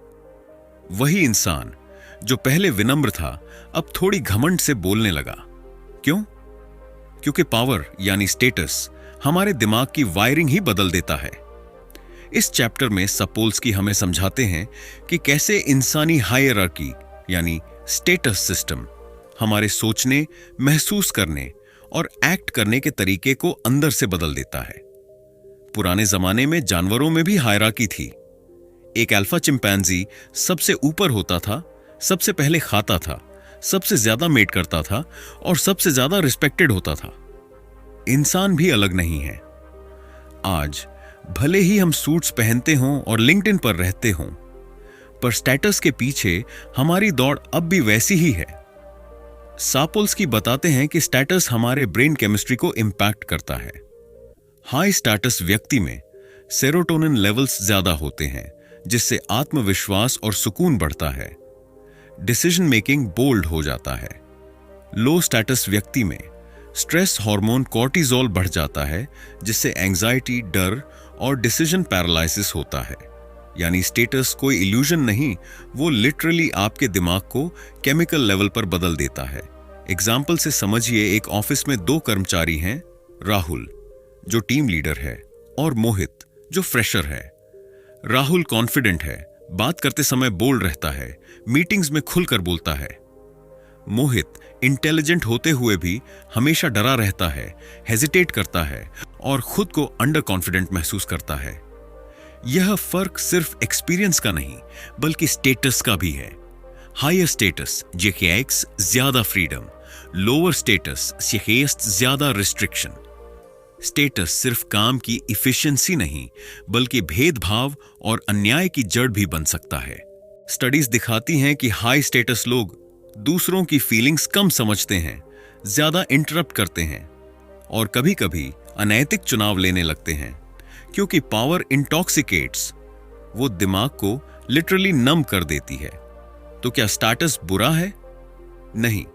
वही इंसान जो पहले विनम्र था अब थोड़ी घमंड से बोलने लगा। क्यों? क्योंकि पावर यानी स्टेटस हमारे दिमाग की वायरिंग ही बदल देता है। इस चैप्टर में सपोल्स्की हमें समझाते हैं कि कैसे इंसानी हायरार्की यानी स्टेटस सिस्टम हमारे सोचने, महसूस करने और एक्ट करने के तरीके को अंदर से बदल देता है। पुराने जमाने में जानवरों में भी हायरार्की थी। एक अल्फा चिंपैंजी सबसे ऊपर होता था, सबसे पहले खाता था, सबसे ज्यादा मेट करता था और सबसे ज्यादा रिस्पेक्टेड होता था। इंसान भी अलग नहीं है। आज भले ही हम सूट्स पहनते हों और लिंक्डइन पर रहते हों, पर स्टेटस के पीछे हमारी दौड़ अब भी वैसी ही है। सापोल्स्की बताते हैं कि स्टेटस हमारे ब्रेन केमिस्ट्री को इंपैक्ट करता है। हाई स्टेटस व्यक्ति में सेरोटोनिन लेवल्स ज्यादा होते हैं, जिससे आत्मविश्वास और सुकून बढ़ता है। डिसीजन मेकिंग बोल्ड हो जाता है। लो स्टेटस व्यक्ति में स्ट्रेस हार्मोन कॉर्टिजोल बढ़ जाता है, जिससे एंजाइटी, डर और डिसीजन पैरालिसिस होता है। यानी स्टेटस कोई इल्यूजन नहीं, वो लिटरली आपके दिमाग को केमिकल लेवल पर बदल देता है। एग्जाम्पल से समझिए, एक ऑफिस में 2 कर्मचारी हैं, राहुल जो टीम लीडर है और मोहित जो फ्रेशर है। राहुल कॉन्फिडेंट है, बात करते समय बोल्ड रहता है, मीटिंग्स में खुलकर बोलता है। मोहित इंटेलिजेंट होते हुए भी हमेशा डरा रहता है, हेजिटेट करता है और खुद को अंडर कॉन्फिडेंट महसूस करता है। यह फर्क सिर्फ एक्सपीरियंस का नहीं, बल्कि स्टेटस का भी है। हायर स्टेटस जेकेएक्स ज्यादा फ्रीडम, लोअर स्टेटस जेकेएस्ट ज्यादा रिस्ट्रिक्शन। स्टेटस सिर्फ काम की इफिशिएंसी नहीं, बल्कि भेदभाव और अन्याय की जड़ भी बन सकता है। स्टडीज दिखाती हैं कि हाई स्टेटस लोग दूसरों की फीलिंग्स कम समझते हैं, ज्यादा इंटरप्ट करते हैं और कभी-कभी अनैतिक चुनाव लेने लगते हैं, क्योंकि पावर इंटॉक्सिकेट्स, वो दिमाग को लिटरली नम कर देती है। तो क्या स्टेटस बुरा है? नहीं।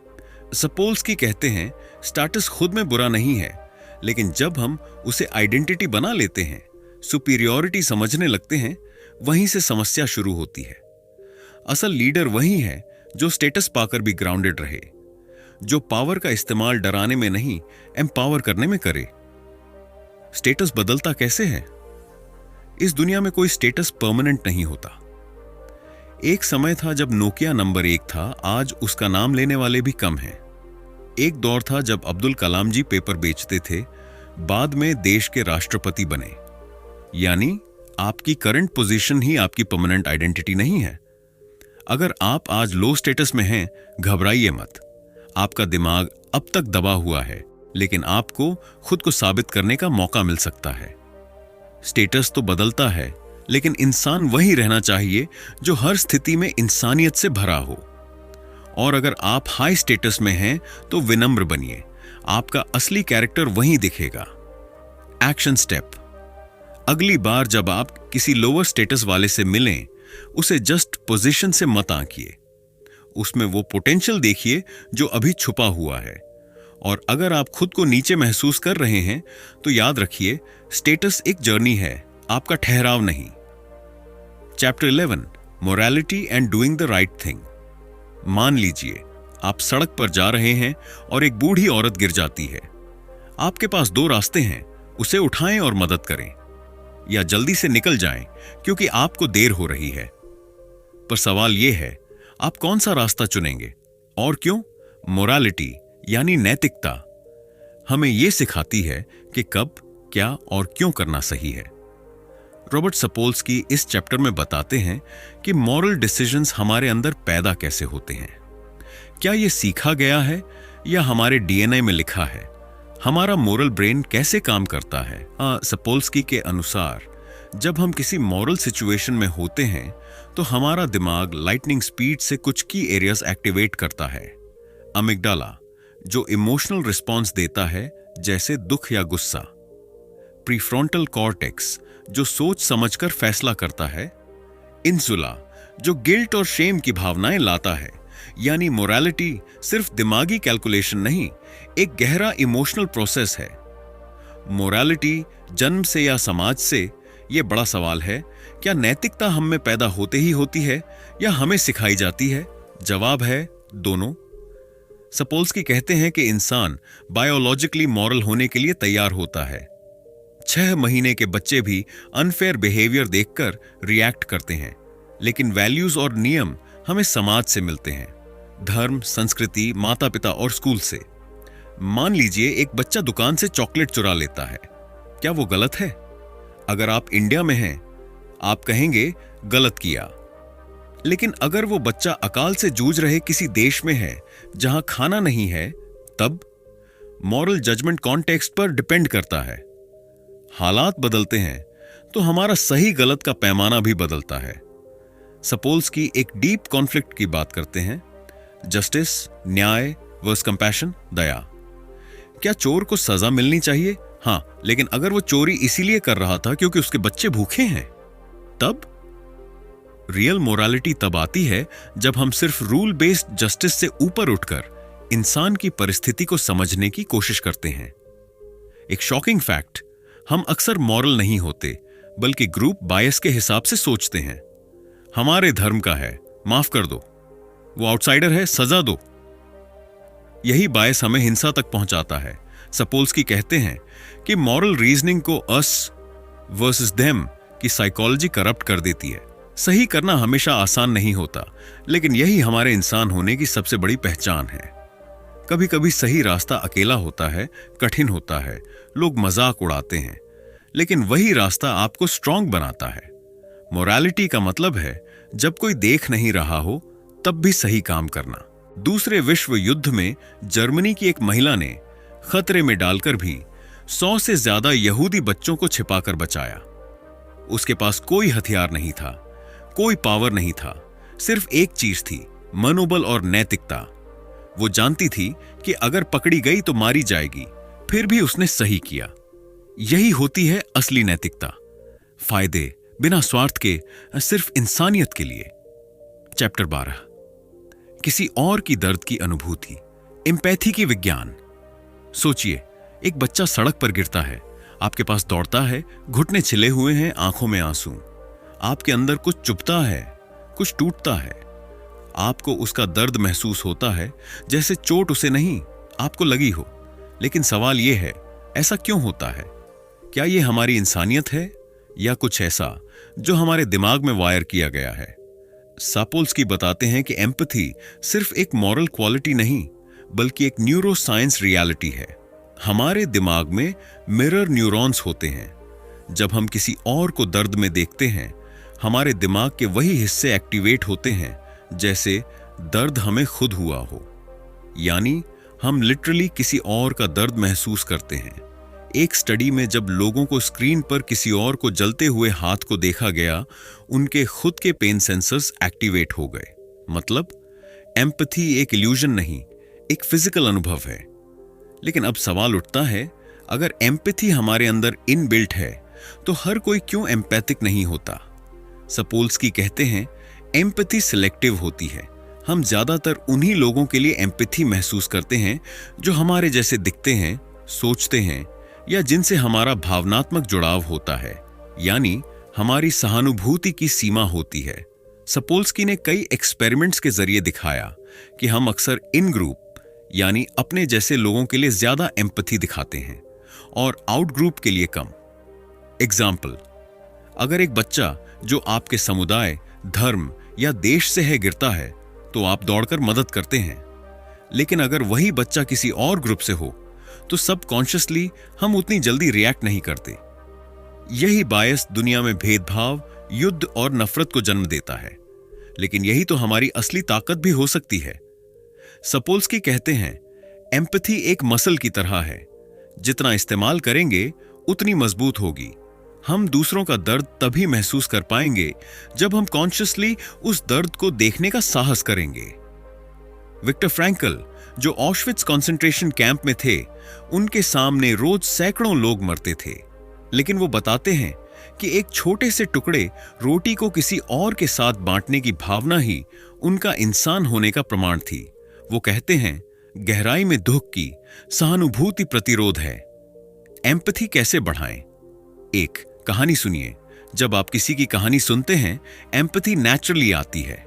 सपोल्स्की कहते हैं स्टेटस खुद में बुरा नहीं है, लेकिन जब हम उसे आइडेंटिटी बना लेते हैं, सुपीरियॉरिटी समझने लगते हैं, वहीं से समस्या शुरू होती है। असल लीडर वही है जो स्टेटस पाकर भी ग्राउंडेड रहे, जो पावर का इस्तेमाल डराने में नहीं, एम्पावर करने में करे। स्टेटस बदलता कैसे है? इस दुनिया में कोई स्टेटस परमानेंट नहीं होता। एक समय था जब नोकिया नंबर 1 था, आज उसका नाम लेने वाले भी कम हैं। एक दौर था जब अब्दुल कलाम जी पेपर बेचते थे, बाद में देश के राष्ट्रपति बने। यानी आपकी करंट पोजीशन ही आपकी परमानेंट आइडेंटिटी नहीं है। अगर आप आज लो स्टेटस में हैं, घबराइए मत। आपका दिमाग अब तक दबा हुआ है, लेकिन आपको खुद को साबित करने का मौका मिल सकता है। स्टेटस तो बदलता है, लेकिन इंसान वही रहना चाहिए जो हर स्थिति में इंसानियत से भरा हो। और अगर आप हाई स्टेटस में हैं, तो विनम्र बनिए, आपका असली कैरेक्टर वहीं दिखेगा। एक्शन स्टेप: अगली बार जब आप किसी लोअर स्टेटस वाले से मिलें, उसे जस्ट पोजीशन से मत आंकिए, उसमें वो पोटेंशियल देखिए जो अभी छुपा हुआ है। और अगर आप खुद को नीचे महसूस कर रहे हैं, तो याद रखिए, स्टेटस एक जर्नी है, आपका ठहराव नहीं। Chapter 11, morality and doing the right thing. मान लीजिए आप सड़क पर जा रहे हैं और एक बूढ़ी औरत गिर जाती है। आपके पास 2 रास्ते हैं, उसे उठाएं और मदद करें, या जल्दी से निकल जाएं क्योंकि आपको देर हो रही है। पर सवाल यह है, आप कौन सा रास्ता चुनेंगे और क्यों? मोरालिटी यानी नैतिकता हमें यह सिखाती है कि कब, क्या और क्यों करना सही है। रॉबर्ट सपोल्स्की इस चैप्टर में बताते हैं कि मॉरल डिसीजंस हमारे अंदर पैदा कैसे होते हैं। क्या यह सीखा गया है या हमारे डीएनए में लिखा है? हमारा मोरल ब्रेन कैसे काम करता है? सपोल्स्की के अनुसार जब हम किसी मॉरल सिचुएशन में होते हैं, तो हमारा दिमाग लाइटनिंग स्पीड से कुछ की एरियाज एक्टिवेट करता है। अमिगडाला जो इमोशनल रिस्पॉन्स देता है, जैसे दुख या गुस्सा। प्रीफ्रंटल कॉर्टेक्स जो सोच समझकर फैसला करता है। इंसुला जो गिल्ट और शेम की भावनाएं लाता है। यानी मोरालिटी सिर्फ दिमागी कैलकुलेशन नहीं, एक गहरा इमोशनल प्रोसेस है। मोरालिटी जन्म से या समाज से? यह बड़ा सवाल है। क्या नैतिकता हम में पैदा होते ही होती है या हमें सिखाई जाती है? जवाब है दोनों। सपोल्स्की कहते हैं कि इंसान बायोलॉजिकली मॉरल होने के लिए तैयार होता है। 6 महीने के बच्चे भी अनफेयर बिहेवियर देखकर रिएक्ट करते हैं, लेकिन वैल्यूज और नियम हमें समाज से मिलते हैं, धर्म, संस्कृति, माता पिता और स्कूल से। मान लीजिए एक बच्चा दुकान से चॉकलेट चुरा लेता है, क्या वो गलत है? अगर आप इंडिया में हैं, आप कहेंगे गलत किया। लेकिन अगर वो बच्चा अकाल से जूझ रहे किसी देश में है जहां खाना नहीं है, तब मॉरल जजमेंट कॉन्टेक्स्ट पर डिपेंड करता है। हालात बदलते हैं तो हमारा सही गलत का पैमाना भी बदलता है। सपोल्स की एक डीप कॉन्फ्लिक्ट की बात करते हैं, जस्टिस, न्याय वर्सेस कंपैशन, दया। क्या चोर को सजा मिलनी चाहिए? हाँ, लेकिन अगर वो चोरी इसीलिए कर रहा था क्योंकि उसके बच्चे भूखे हैं, तब रियल मोरालिटी तब आती है जब हम सिर्फ रूल बेस्ड जस्टिस से ऊपर उठकर इंसान की परिस्थिति को समझने की कोशिश करते हैं। एक शॉकिंग फैक्ट, हम अक्सर मॉरल नहीं होते बल्कि ग्रुप बायस के हिसाब से सोचते हैं। हमारे धर्म का है, माफ कर दो, वो आउटसाइडर है, सजा दो। यही बायस हमें हिंसा तक पहुंचाता है। सपोल्स्की कहते हैं कि मॉरल रीजनिंग को अस वर्सेस देम की साइकोलॉजी करप्ट कर देती है। सही करना हमेशा आसान नहीं होता, लेकिन यही हमारे इंसान होने की सबसे बड़ी पहचान है। कभी कभी सही रास्ता अकेला होता है, कठिन होता है, लोग मजाक उड़ाते हैं, लेकिन वही रास्ता आपको स्ट्रांग बनाता है। मोरालिटी का मतलब है जब कोई देख नहीं रहा हो तब भी सही काम करना। दूसरे विश्व युद्ध में जर्मनी की एक महिला ने खतरे में डालकर भी 100 से ज्यादा यहूदी बच्चों को छिपाकर बचाया। उसके पास कोई हथियार नहीं था, कोई पावर नहीं था, सिर्फ एक चीज थी, मनोबल और नैतिकता। वो जानती थी कि अगर पकड़ी गई तो मारी जाएगी, फिर भी उसने सही किया। यही होती है असली नैतिकता, फायदे बिना स्वार्थ के, सिर्फ इंसानियत के लिए। चैप्टर 12, किसी और की दर्द की अनुभूति, एम्पैथी की विज्ञान। सोचिए, एक बच्चा सड़क पर गिरता है, आपके पास दौड़ता है, घुटने छिले हुए हैं, आंखों में आंसू। आपके अंदर कुछ चुभता है, कुछ टूटता है। आपको उसका दर्द महसूस होता है जैसे चोट उसे नहीं, आपको लगी हो। लेकिन सवाल यह है, ऐसा क्यों होता है? क्या यह हमारी इंसानियत है या कुछ ऐसा जो हमारे दिमाग में वायर किया गया है? सापोल्स्की बताते हैं कि एम्पैथी सिर्फ एक मॉरल क्वालिटी नहीं, बल्कि एक न्यूरो साइंस रियलिटी है। हमारे दिमाग में मिरर न्यूरॉन्स होते हैं। जब हम किसी और को दर्द में देखते हैं, हमारे दिमाग के वही हिस्से एक्टिवेट होते हैं जैसे दर्द हमें खुद हुआ हो। यानी हम लिटरली किसी और का दर्द महसूस करते हैं। एक स्टडी में जब लोगों को स्क्रीन पर किसी और को जलते हुए हाथ को देखा गया, उनके खुद के पेन सेंसर्स एक्टिवेट हो गए। मतलब एम्पैथी एक इल्यूजन नहीं, एक फिजिकल अनुभव है। लेकिन अब सवाल उठता है, अगर एम्पैथी हमारे अंदर इनबिल्ट है तो हर कोई क्यों एम्पैथिक नहीं होता? सपोल्स्की कहते हैं, एम्पैथी सिलेक्टिव होती है। हम ज्यादातर उन्हीं लोगों के लिए एम्पैथी महसूस करते हैं जो हमारे जैसे दिखते हैं, सोचते हैं या जिनसे हमारा भावनात्मक जुड़ाव होता है, यानी हमारी सहानुभूति की सीमा होती है। सपोल्स्की ने कई एक्सपेरिमेंट्स के जरिए दिखाया कि हम अक्सर इन ग्रुप यानी अपने जैसे लोगों के लिए ज्यादा एम्पैथी दिखाते हैं और आउट ग्रुप के लिए कम। एग्जाम्पल, अगर एक बच्चा जो आपके समुदाय, धर्म या देश से है गिरता है तो आप दौड़कर मदद करते हैं। लेकिन अगर वही बच्चा किसी और ग्रुप से हो तो सबकॉन्शियसली हम उतनी जल्दी रिएक्ट नहीं करते। यही बायस दुनिया में भेदभाव, युद्ध और नफरत को जन्म देता है। लेकिन यही तो हमारी असली ताकत भी हो सकती है। सपोल्स्की कहते हैं, एम्पैथी एक मसल की तरह है, जितना इस्तेमाल करेंगे उतनी मजबूत होगी। हम दूसरों का दर्द तभी महसूस कर पाएंगे जब हम कॉन्शियसली उस दर्द को देखने का साहस करेंगे। विक्टर फ्रैंकल, जो ऑश्विट्ज कंसंट्रेशन कैंप में थे, उनके सामने रोज सैकड़ों लोग मरते थे, लेकिन वो बताते हैं कि एक छोटे से टुकड़े रोटी को किसी और के साथ बांटने की भावना ही उनका इंसान होने का प्रमाण थी। वो कहते हैं, गहराई में दुख की सहानुभूति प्रतिरोध है। एम्पैथी कैसे बढ़ाएं? 1. कहानी सुनिए। जब आप किसी की कहानी सुनते हैं, एम्पैथी नेचुरली आती है।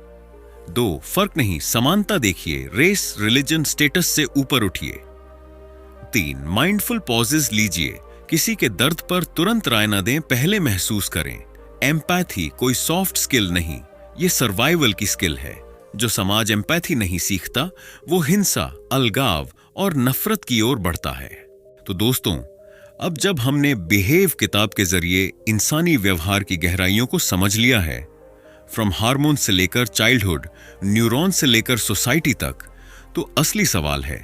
2. फर्क नहीं, समानता देखिए, रेस, रिलीजन, स्टेटस से ऊपर उठिए। 3. माइंडफुल पॉजेज लीजिए, किसी के दर्द पर तुरंत राय न दें, पहले महसूस करें। एम्पैथी कोई सॉफ्ट स्किल नहीं, ये सर्वाइवल की स्किल है। जो समाज एम्पैथी नहीं सीखता, वो हिंसा, अलगाव और नफरत की ओर बढ़ता है। तो दोस्तों, अब जब हमने बिहेव किताब के जरिए इंसानी व्यवहार की गहराइयों को समझ लिया है, फ्रॉम हार्मोन से लेकर चाइल्डहुड, न्यूरॉन से लेकर सोसाइटी तक। तो असली सवाल है,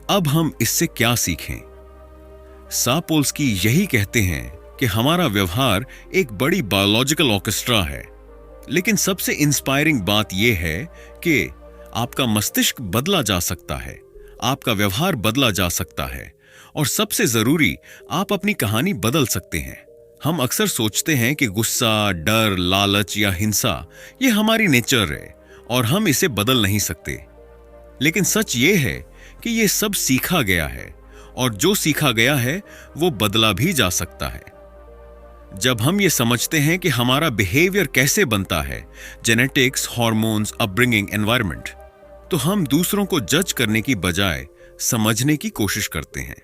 अब हम इससे क्या सीखें? सापोल्स्की यही कहते हैं कि हमारा व्यवहार एक बड़ी बायोलॉजिकल ऑर्केस्ट्रा है, लेकिन सबसे इंस्पायरिंग बात यह है कि आपका मस्तिष्क बदला जा सकता है, आपका व्यवहार बदला जा सकता है, और सबसे जरूरी, आप अपनी कहानी बदल सकते हैं। हम अक्सर सोचते हैं कि गुस्सा, डर, लालच या हिंसा ये हमारी नेचर है और हम इसे बदल नहीं सकते। लेकिन सच ये है कि ये सब सीखा गया है, और जो सीखा गया है वो बदला भी जा सकता है। जब हम ये समझते हैं कि हमारा बिहेवियर कैसे बनता है, जेनेटिक्स, हार्मोन्स, अपब्रिंगिंग, एनवायरनमेंट, तो हम दूसरों को जज करने की बजाय समझने की कोशिश करते हैं।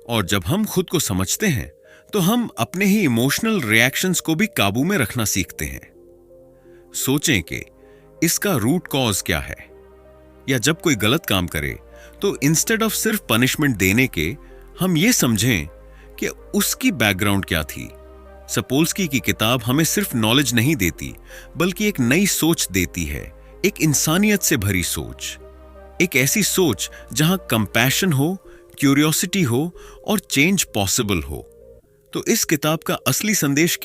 और जब हम खुद को समझते हैं तो हम अपने ही इमोशनल रिएक्शंस को भी काबू में रखना सीखते हैं। सोचें कि इसका रूट कॉज क्या है, या जब कोई गलत काम करे तो इंस्टेड ऑफ सिर्फ पनिशमेंट देने के, हम ये समझें कि उसकी बैकग्राउंड क्या थी। सपोल्स्की की किताब हमें सिर्फ नॉलेज नहीं देती, बल्कि एक नई सोच देती है, एक इंसानियत से भरी सोच, एक ऐसी सोच जहां कंपैशन हो, क्यूरियोसिटी हो और चेंज पॉसिबल हो। तो इस किताब का असली संदेश क्या